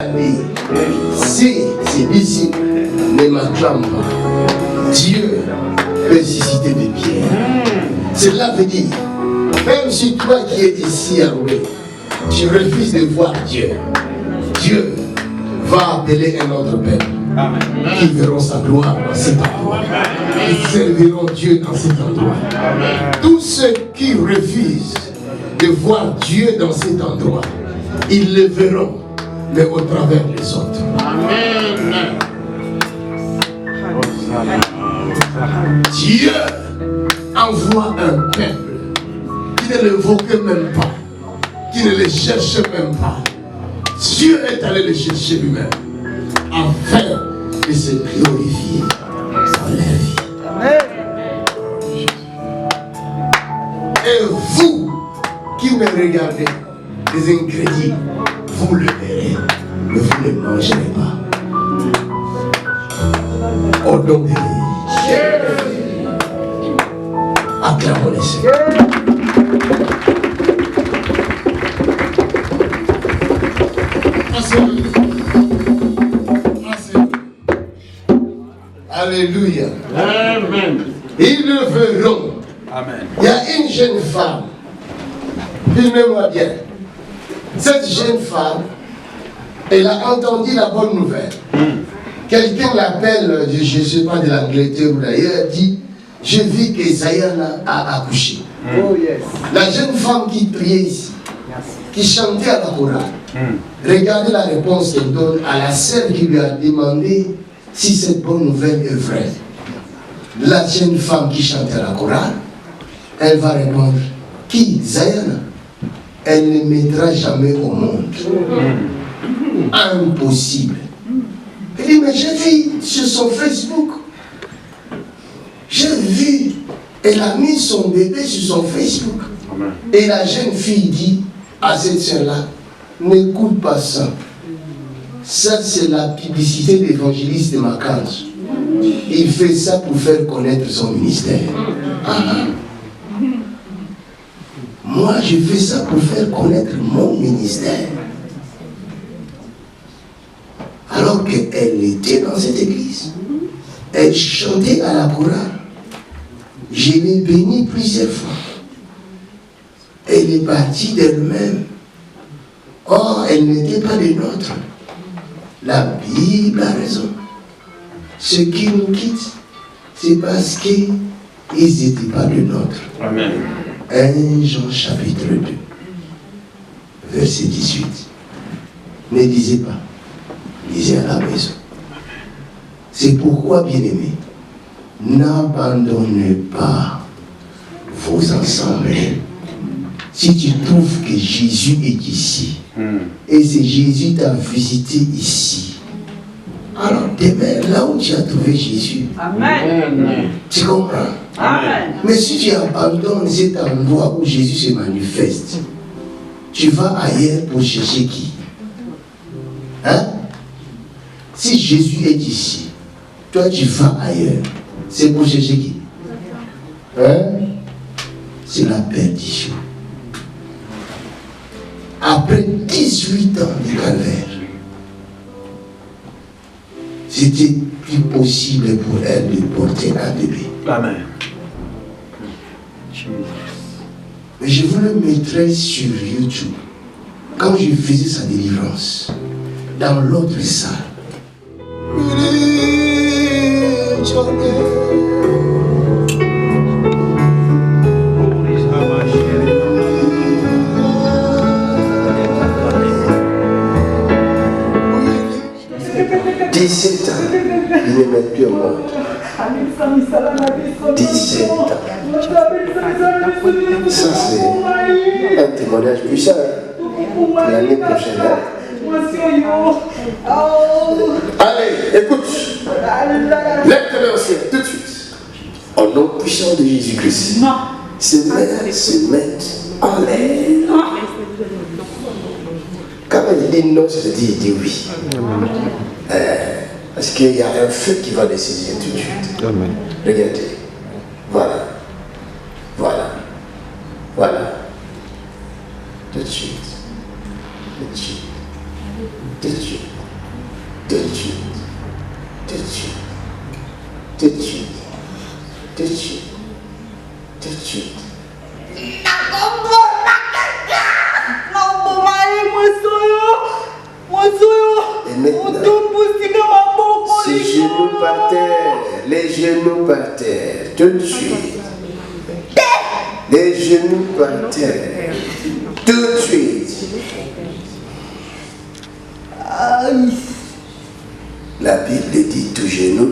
Si ses disciples ne m'acclament pas, Dieu peut susciter des pierres. Cela veut dire, même si toi qui es ici à Roué, tu refuses de voir Dieu, Dieu va appeler un autre peuple qui verront sa gloire dans cet endroit. Ils serviront Dieu dans cet endroit. Tous ceux qui refusent de voir Dieu dans cet endroit, ils le verront, mais au travers des autres. Amen. Dieu envoie un peuple qui ne l'évoque même pas, qui ne le cherche même pas. Dieu est allé le chercher lui-même afin de se glorifier dans la vie. Et vous qui me regardez, les incrédules, vous le verrez, mais vous ne mangerez pas. Au nom de Jésus. Acclamons les Seigneurs. Alléluia. Amen. Ils le verront. Amen. Il y a une jeune femme. Filmez-moi bien. Cette jeune femme, elle a entendu la bonne nouvelle. Quelqu'un l'appelle, je ne sais pas, de l'Angleterre ou d'ailleurs, dit, je vis que Zayana a accouché. Oh, yes. La jeune femme qui priait ici, qui chantait à la chorale, regardez la réponse qu'elle donne à la sœur qui lui a demandé si cette bonne nouvelle est vraie. La jeune femme qui chantait à la chorale, elle va répondre, qui? Zayana? Elle ne mettra jamais au monde. Impossible. Elle dit, mais j'ai vu sur son Facebook. J'ai vu. Elle a mis son bébé sur son Facebook. Amen. Et la jeune fille dit à cette soeur-là, n'écoute pas ça. Ça, c'est la publicité de l'évangéliste de Macange. Il fait ça pour faire connaître son ministère. Moi, je fais ça pour faire connaître mon ministère. Alors qu'elle était dans cette église, elle chantait à la chorale. Je l'ai bénie plusieurs fois. Elle est partie d'elle-même. Or, elle n'était pas des nôtres. La Bible a raison. Ceux qui nous quittent, c'est parce qu'ils n'étaient pas des nôtres. Amen. 1 Jean chapitre 2, verset 18. Ne lisez pas. Lisez à la maison. C'est pourquoi, bien-aimés, n'abandonnez pas vos assemblées. Si tu trouves que Jésus est ici, et c'est Jésus t'a visité ici, alors demain, là où tu as trouvé Jésus, Amen. Tu comprends? Amen. Mais si tu abandonnes cet endroit où Jésus se manifeste, tu vas ailleurs pour chercher qui? Hein? Si Jésus est ici, toi tu vas ailleurs, c'est pour chercher qui? Hein? C'est la perdition. Après 18 ans de calvaire, c'était plus possible pour elle de porter un bébé. Amen. Mais je vous le mettrai sur YouTube quand je faisais sa délivrance dans l'autre salle. Il ne met plus au monde. 17 ans. Ça, c'est un témoignage puissant pour l'année prochaine. Allez, écoute. Lève-toi au ciel tout de suite. Au nom puissant de Jésus-Christ. Se mettre en l'air. Quand il dit non, ça veut dire il dit oui. Parce qu'il y a un feu qui va les saisir tout de suite. Amen. Regardez. Voilà. Voilà. Voilà. Tout de suite. Tout de suite. Tout de suite. Tout de suite. Tout de suite. Tout de suite. Tout de suite. Tout de suite. Et maintenant, ces genoux par terre, les genoux par terre, tout de suite. Les genoux par terre, tout de suite. La Bible dit tout genou.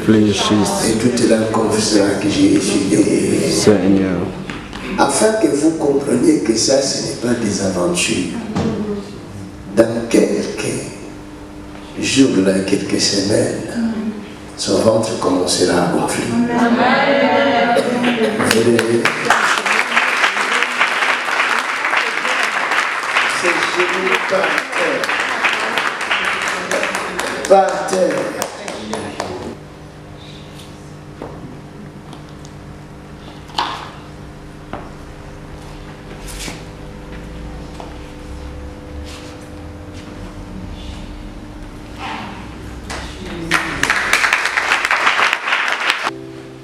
Et toute la confessera que j'ai étudié. Seigneur. Afin que vous compreniez que ça, ce n'est pas des aventures. Dans quelques jours, dans quelques semaines, son ventre commencera à gonfler. Ses genoux par terre. Par terre.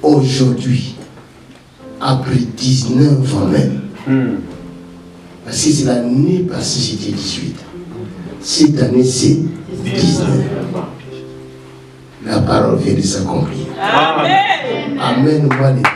Aujourd'hui, après 19 ans même, parce que c'est l'année passée, c'était 18. Cette année, c'est 19. La parole vient de s'accomplir. Amen. Amen, moi les deux.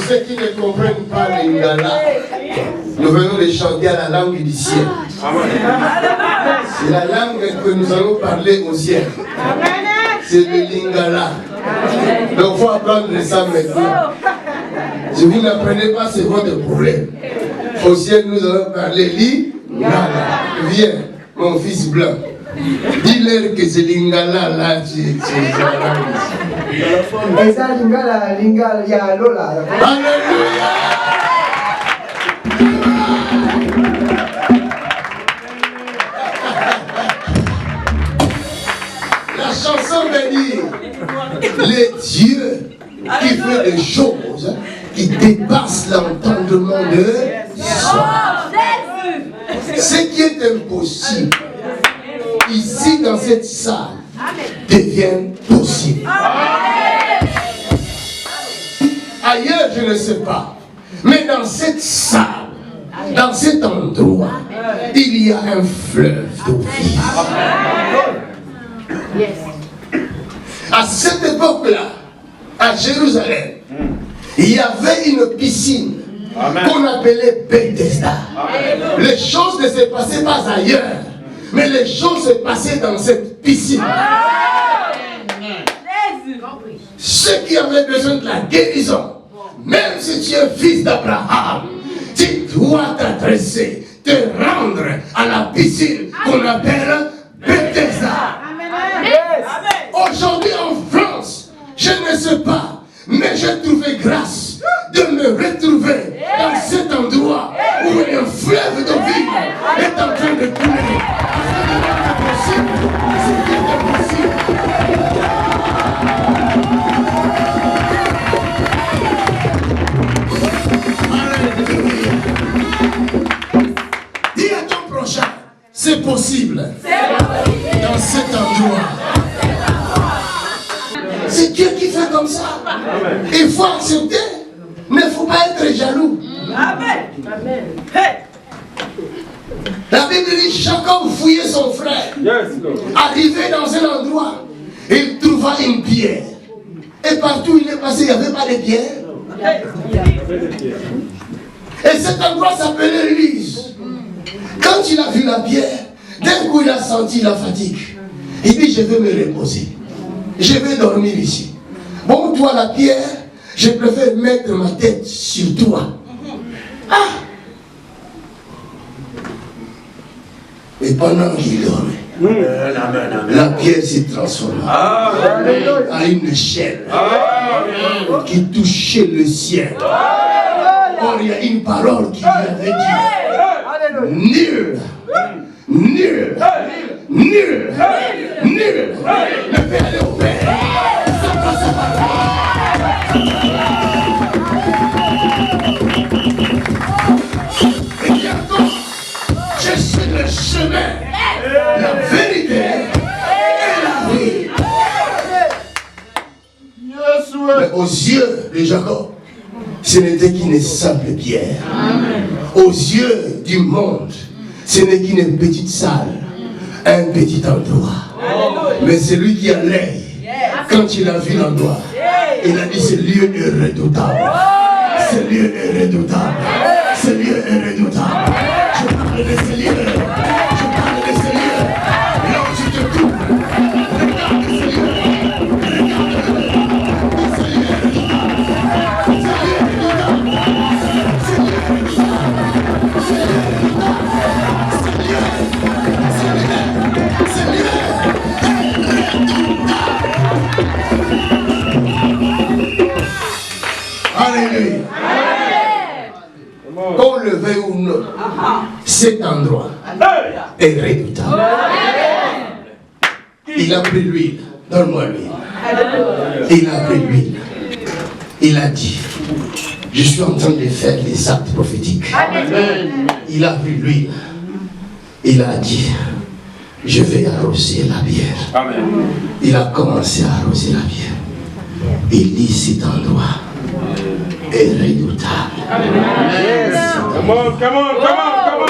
Ceux qui ne comprennent pas les Lingala, nous venons de chanter à la langue du ciel. C'est la langue que nous allons parler au ciel. C'est le Lingala. Donc il faut apprendre ça maintenant. Si vous n'apprenez pas, c'est votre problème. Au ciel, nous allons parler Lingala. Viens, mon fils blanc. Dis-leur que c'est Lingala là, c'est Et ça, Lingala, il y a Lola. Alléluia! La chanson veut dire les dieux qui fait des choses qui dépassent l'entendement de soi. Ce qui est impossible ici dans cette salle devient possible. Ailleurs, je ne sais pas. Mais dans cette salle, dans cet endroit, il y a un fleuve d'eau vive. À cette époque-là, à Jérusalem, il y avait une piscine qu'on appelait Bethesda. Les choses ne se passaient pas ailleurs, mais les choses se passaient dans cette piscine. Ceux qui avaient besoin de la guérison, même si tu es fils d'Abraham, tu dois t'adresser, te rendre à la piscine qu'on appelle Bethesda. Aujourd'hui en France, je ne sais pas, mais j'ai trouvé grâce de me retrouver dans cet endroit où un fleuve d'eau vive est en train de couler. C'est impossible. Dis à ton prochain, c'est possible. Dans cet endroit. C'est Dieu qui fait comme ça. Il faut accepter. Il ne faut pas être jaloux. Amen. La Bible dit Jacob fouillait son frère. Arrivé dans un endroit, il trouva une pierre. Et partout où il est passé, il n'y avait pas de pierre. Et cet endroit s'appelait Luz. Quand il a vu la pierre, d'un coup il a senti la fatigue. Il dit je vais me reposer. Je vais dormir ici. Bon, toi la pierre, je préfère mettre ma tête sur toi. Ah! Et pendant qu'il dormait, la pierre s'est transformée à une échelle qui touchait le ciel. Or, il y a une parole qui lui avait dit nul ne peut aller au Père sans passer par là. Et bien encore, je suis le chemin, la vérité et la vie. Mais aux yeux de Jacob, ce n'était qu'une simple pierre. Aux yeux du monde, ce n'est qu'une petite salle, un petit endroit. Mais celui qui a l'œil, quand il a vu l'endroit, il a dit ce lieu est redoutable. Ce lieu est redoutable. Ce lieu est redoutable. Je parle de ce lieu. Je parle de ce lieu. Là où tu te trouves, regarde ce lieu. Alléluia. Qu'on le veuille ou non, cet endroit est redoutable. Il a pris l'huile. Donne-moi l'huile. Il a pris l'huile. Il a dit, je suis en train de faire les actes prophétiques. Il a pris l'huile. Il a dit, je vais arroser la bière. Il a commencé à arroser la bière. Il dit, cet endroit est redoutable. Come on, come on, come on, come on.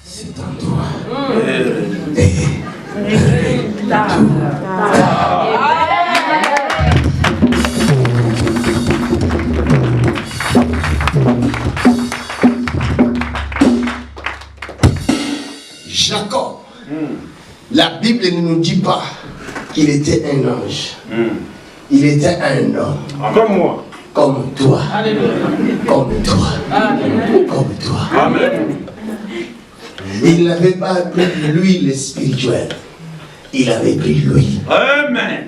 Cet endroit est redoutable. Jacob, la Bible ne nous dit pas qu'il était un ange. Il était un homme. Comme moi. Comme toi. Comme toi. Comme toi. Amen. Il n'avait pas pris l'huile spirituelle. Il avait pris l'huile. Amen.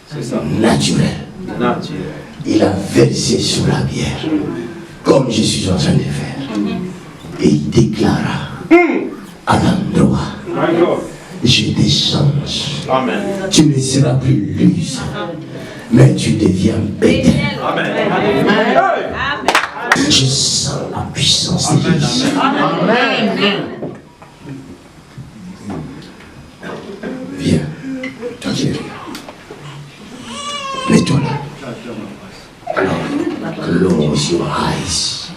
C'est ça. Naturelle. Il a versé sur la bière. Comme je suis en train de faire. Et il déclara à l'endroit. Je t'échange. Amen. Tu ne seras plus Luz, mais tu deviens Bethel. Amen. Je sens la puissance de Jésus. Amen. Viens, toi qui es là. Mets-toi là. Close your eyes.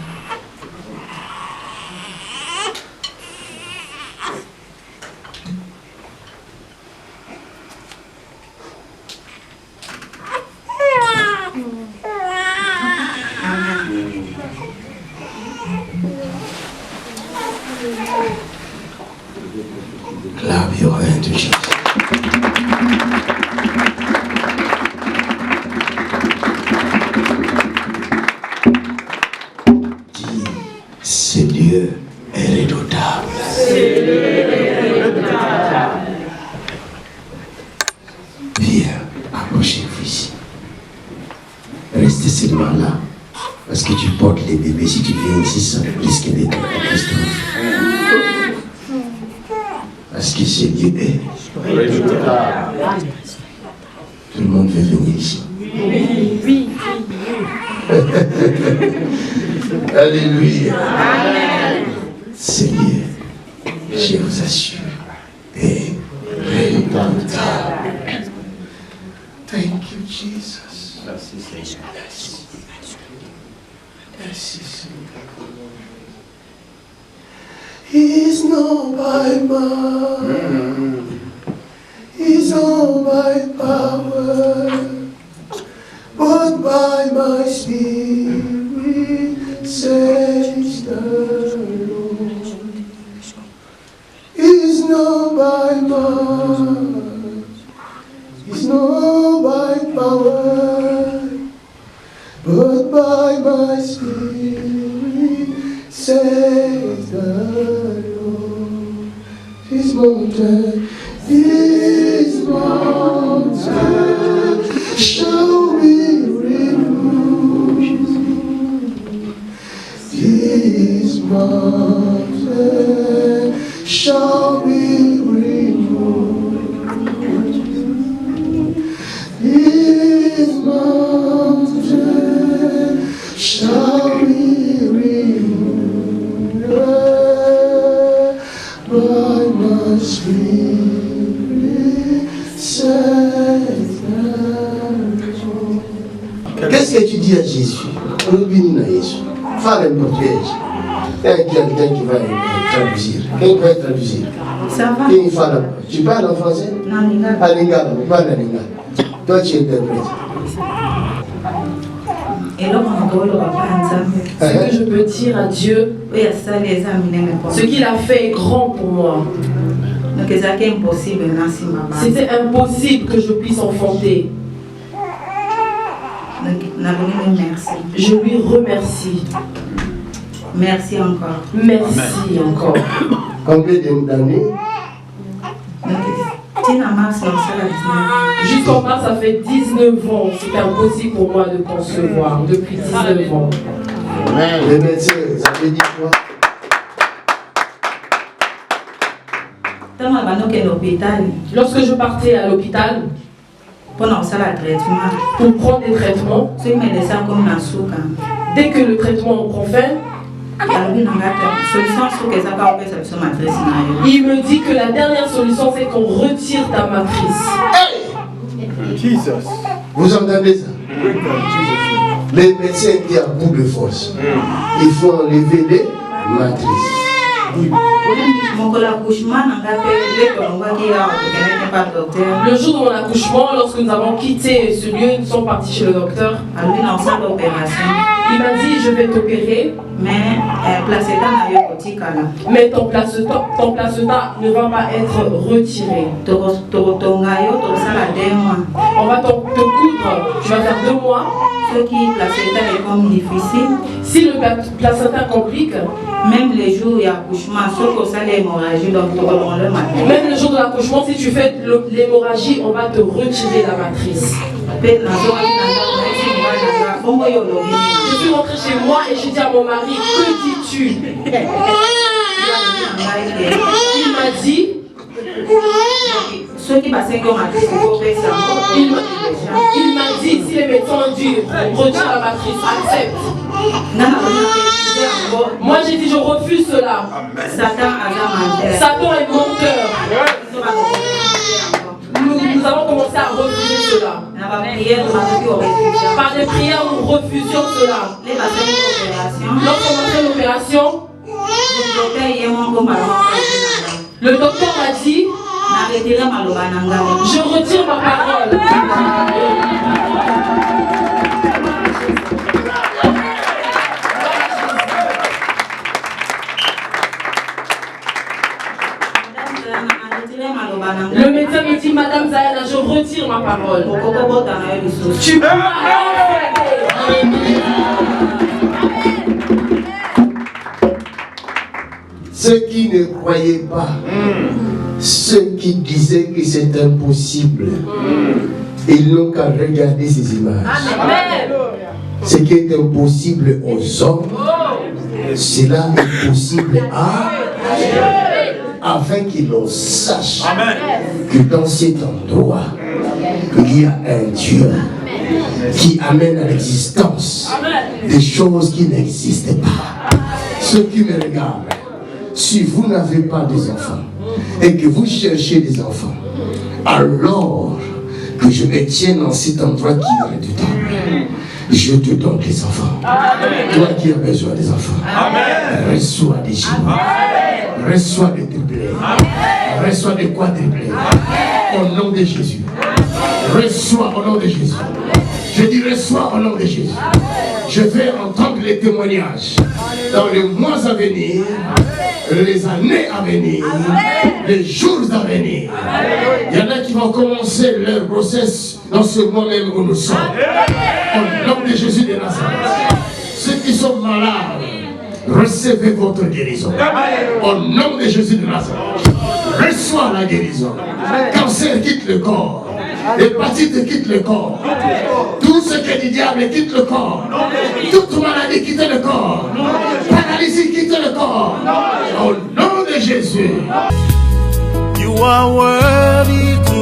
Clap your hand to Jesus. Dis, ce Dieu est redoutable. Viens, approchez-vous ici. Restez seulement là. Parce que tu portes les bébés. Si tu viens ici, ça risque d'être une catastrophe. Parce que ce Dieu est redoutable. Tout le monde veut venir ici. Oui. Alléluia. Amen. Seigneur, je vous assure, est redoutable. Thank you, Jesus. Merci, Seigneur. Merci. Merci, Seigneur. He's not by might, he's not by power, but by my spirit, says the Lord. He's not by might, he's not by power, but by my spirit, says the Lord. His mountain shall be removed. His mountain shall be removed. His mountain shall be removed by my spirit, says the Lord. Qu'est-ce que tu dis à Jésus? Rubinina Jésus. Fais un portugais. Il y a quelqu'un qui va traduire. Quelqu'un va traduire. Ça va? Tu parles en français? Non, Lingala. Ah, Lingala, on parle à Lingala. Toi, tu interprètes. Ce que je peux dire à Dieu, ce qu'il a fait est grand pour moi. C'était impossible que je puisse enfanter. Je lui remercie. Merci encore. Merci encore. Combien d'années? Jusqu'en mars, ça fait 19 ans. C'est impossible pour moi de concevoir. Depuis 19 ans. Les médecins, ça veut dire quoi? Lorsque je partais à l'hôpital pour prendre des traitements, dès que le traitement prend fin, il me dit que la dernière solution c'est qu'on retire ta matrice. Hey! Vous entendez ça? Les médecins qui à bout de force, il faut enlever les matrices. Le jour de mon accouchement, lorsque nous avons quitté ce lieu, nous sommes partis chez le docteur. Il m'a dit, je vais t'opérer, mais ton placenta ne va pas être retiré. On va te coudre, tu vas faire 2 mois. Si le placenta complique, même les jours d'accouchement, même le jour de l'accouchement, si tu fais l'hémorragie, on va te retirer la matrice. Je suis rentrée chez moi et j'ai dit à mon mari, que dis-tu? Il m'a dit, il m'a dit, si les médecins ont dit, retire la matrice, accepte. Moi j'ai dit, je refuse cela. Satan est menteur. Nous nous avons commencé à refuser cela. Par des prières, nous refusions cela. Lorsqu'on a fait l'opération, le docteur m'a dit, je retire ma parole. Le médecin me dit, Madame Zayana, je retire ma parole. Tu peux Ceux qui ne croyaient pas, ceux qui disaient que c'est impossible, ils n'ont qu'à regarder ces images. Ce qui est impossible aux hommes, cela est possible à Dieu. Afin qu'ils le sachent que dans cet endroit, il y a un Dieu qui amène à l'existence des choses qui n'existent pas. Ceux qui me regardent, si vous n'avez pas des enfants et que vous cherchez des enfants, alors que je me tienne dans cet endroit qui est redoutable, je te donne des enfants. Toi qui as besoin des enfants, reçois des jumeaux. Reçois des triplés. Reçois des quadruplés. Au nom de Jésus. Reçois au nom de Jésus. Je dis reçois au nom de Jésus. Je vais entendre les témoignages dans les mois à venir, les années à venir, les jours à venir. Il y en a qui vont commencer leur grossesse dans ce mois même où nous sommes. Au nom de Jésus de Nazareth. Ceux qui sont malades, recevez votre guérison. Au nom de Jésus de Nazareth. Reçois la guérison. Cancer quitte le corps. Hépatite quitte le corps. Tout ce que du diable quitte le corps. Toute maladie quitte le corps. Paralysie quitte le corps. Au nom de Jésus. You are worthy to